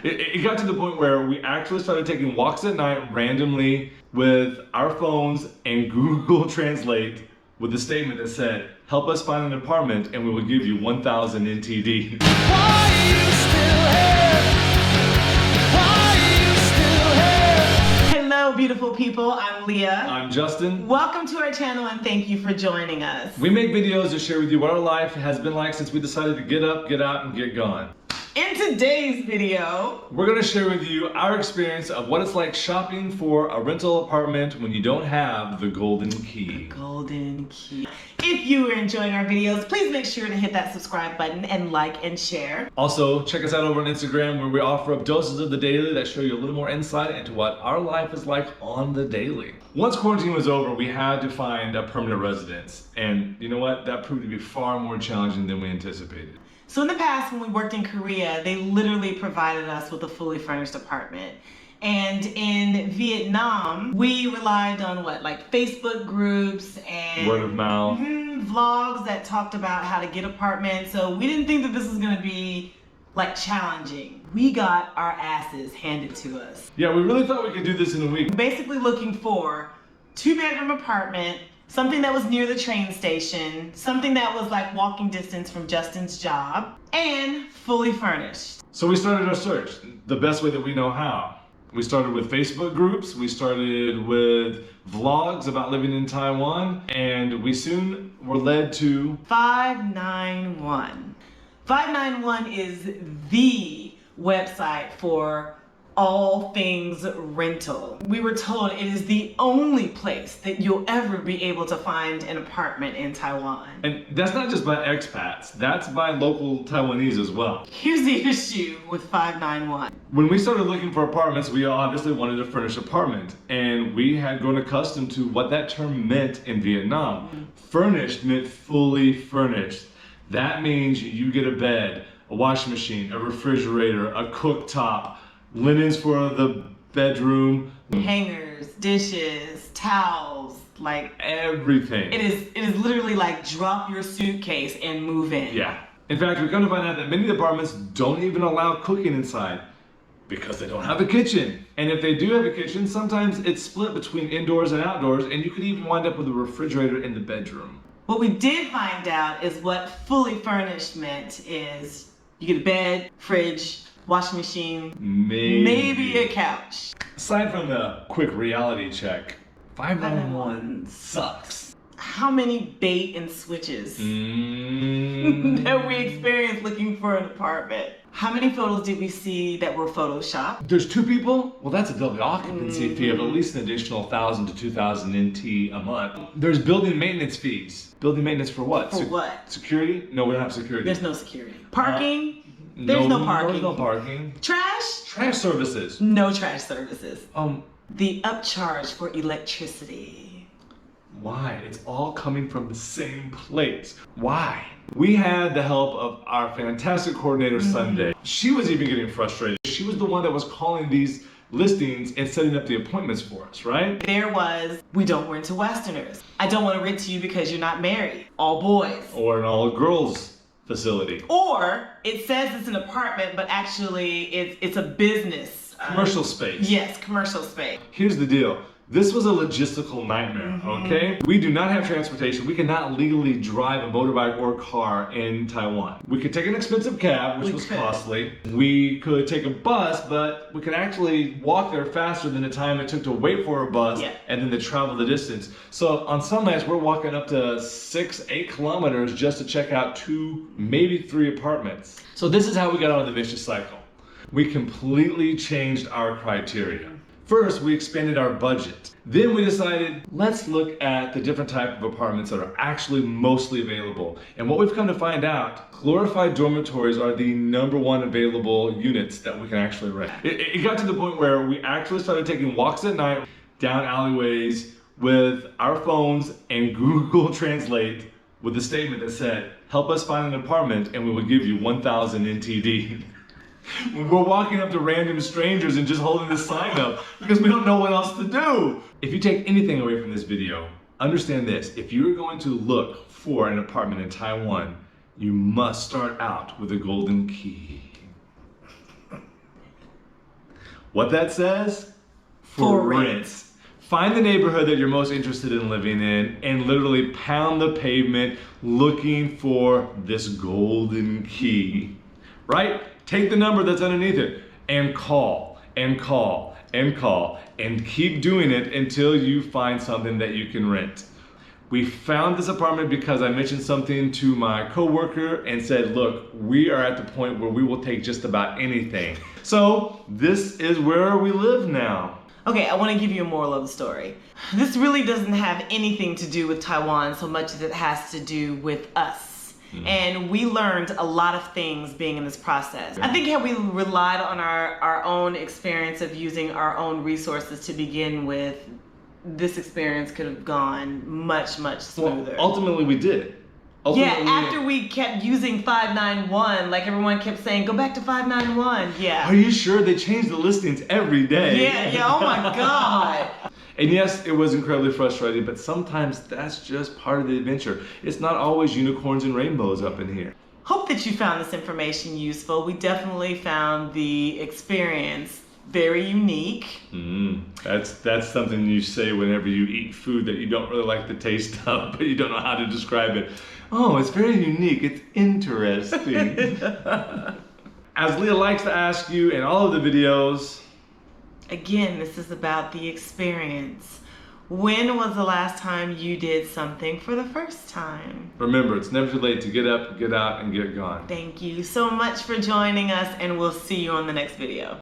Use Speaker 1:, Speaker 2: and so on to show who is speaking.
Speaker 1: It got to the point where we actually started taking walks at night randomly with our phones and Google Translate with a statement that said, help us find an apartment and we will give you 1,000 NTD. Why are you still here? Why are you still here?
Speaker 2: Hello, beautiful people. I'm Leah.
Speaker 1: I'm Justin.
Speaker 2: Welcome to our channel and thank you for joining us.
Speaker 1: We make videos to share with you what our life has been like since we decided to get up, get out, and get gone.
Speaker 2: In today's video,
Speaker 1: we're going to share with you our experience of what it's like shopping for a rental apartment when you don't have the golden key.
Speaker 2: The golden key. If you are enjoying our videos, please make sure to hit that subscribe button and like and share.
Speaker 1: Also, check us out over on Instagram where we offer up doses of the daily that show you a little more insight into what our life is like on the daily. Once quarantine was over, we had to find a permanent residence. And you know what? That proved to be far more challenging than we anticipated.
Speaker 2: So in the past, when we worked in Korea, they literally provided us with a fully furnished apartment. And in Vietnam, we relied on what, like Facebook groups and
Speaker 1: word of mouth,
Speaker 2: vlogs that talked about how to get apartments. So we didn't think that this was gonna be like challenging. We got our asses handed to us.
Speaker 1: Yeah, we really thought we could do this in a week.
Speaker 2: Basically looking for 2-bedroom apartment, something that was near the train station, something that was like walking distance from Justin's job, and fully furnished.
Speaker 1: So we started our search the best way that we know how. We started with Facebook groups, we started with vlogs about living in Taiwan, and we soon were led to
Speaker 2: 591. 591 is the website for all things rental. We were told it is the only place that you'll ever be able to find an apartment in Taiwan.
Speaker 1: And that's not just by expats, that's by local Taiwanese as well.
Speaker 2: Here's the issue with 591.
Speaker 1: When we started looking for apartments, we obviously wanted a furnished apartment, and we had grown accustomed to what that term meant in Vietnam. Furnished meant fully furnished. That means you get a bed, a washing machine, a refrigerator, a cooktop, linens for the bedroom,
Speaker 2: hangers, dishes, towels, like
Speaker 1: everything.
Speaker 2: It is literally like drop your suitcase and move in.
Speaker 1: Yeah. In fact, we come to find out that many of the apartments don't even allow cooking inside because they don't have a kitchen. And if they do have a kitchen, sometimes it's split between indoors and outdoors, and you could even wind up with a refrigerator in the bedroom.
Speaker 2: What we did find out is what fully furnished meant is you get a bed, fridge, washing machine, maybe a couch.
Speaker 1: Aside from the quick reality check, 591 sucks.
Speaker 2: How many bait and switches that we experienced looking for an apartment? How many photos did we see that were photoshopped?
Speaker 1: There's 2 people? Well, that's a double occupancy fee of at least an additional 1,000 to 2,000 NT a month. There's building maintenance fees. Building maintenance for what?
Speaker 2: For what?
Speaker 1: Security? No, we don't have security.
Speaker 2: There's no security. Parking? There's no parking.
Speaker 1: There's no parking.
Speaker 2: Trash?
Speaker 1: Trash services.
Speaker 2: No trash services.
Speaker 1: The
Speaker 2: upcharge for electricity.
Speaker 1: Why? It's all coming from the same place. Why? We had the help of our fantastic coordinator, Sunday. She was even getting frustrated. She was the one that was calling these listings and setting up the appointments for us, right?
Speaker 2: There was, we don't rent to Westerners. I don't want to rent to you because you're not married. All boys.
Speaker 1: Or an all girls facility.
Speaker 2: Or it says it's an apartment, but actually it's a business.
Speaker 1: Commercial space.
Speaker 2: Yes, commercial space.
Speaker 1: Here's the deal. This was a logistical nightmare, okay? We do not have transportation. We cannot legally drive a motorbike or car in Taiwan. We could take an expensive cab, which was costly. We could take a bus, but we could actually walk there faster than the time it took to wait for a bus and then to travel the distance. So on some nights, we're walking up to 6-8 kilometers just to check out 2, maybe 3 apartments. So this is how we got out of the vicious cycle. We completely changed our criteria. First, we expanded our budget. Then we decided, let's look at the different type of apartments that are actually mostly available. And what we've come to find out, glorified dormitories are the #1 available units that we can actually rent. It got to the point where we actually started taking walks at night down alleyways with our phones and Google Translate with a statement that said, help us find an apartment and we will give you 1,000 NTD. We're walking up to random strangers and just holding this sign up because we don't know what else to do. If you take anything away from this video, understand this. If you're going to look for an apartment in Taiwan, you must start out with a golden key. What that says?
Speaker 2: For rent.
Speaker 1: Find the neighborhood that you're most interested in living in and literally pound the pavement looking for this golden key, right? Take the number that's underneath it and call and call and call and keep doing it until you find something that you can rent. We found this apartment because I mentioned something to my coworker and said, look, we are at the point where we will take just about anything. So this is where we live now.
Speaker 2: Okay, I want to give you a moral of the story. This really doesn't have anything to do with Taiwan so much as it has to do with us. And we learned a lot of things being in this process. I think had we relied on our own experience of using our own resources to begin with, this experience could have gone much, much smoother.
Speaker 1: Well, ultimately we did.
Speaker 2: After we kept using 591, like everyone kept saying, go back to 591. Yeah.
Speaker 1: Are you sure? They change the listings every day.
Speaker 2: Yeah, oh my God.
Speaker 1: And yes, it was incredibly frustrating, but sometimes that's just part of the adventure. It's not always unicorns and rainbows up in here.
Speaker 2: Hope that you found this information useful. We definitely found the experience very unique.
Speaker 1: That's something you say whenever you eat food that you don't really like the taste of, but you don't know how to describe it. Oh, it's very unique. It's interesting. As Leah likes to ask you in all of the videos,
Speaker 2: again, this is about the experience. When was the last time you did something for the first time?
Speaker 1: Remember, it's never too late to get up, get out, and get gone.
Speaker 2: Thank you so much for joining us, and we'll see you on the next video.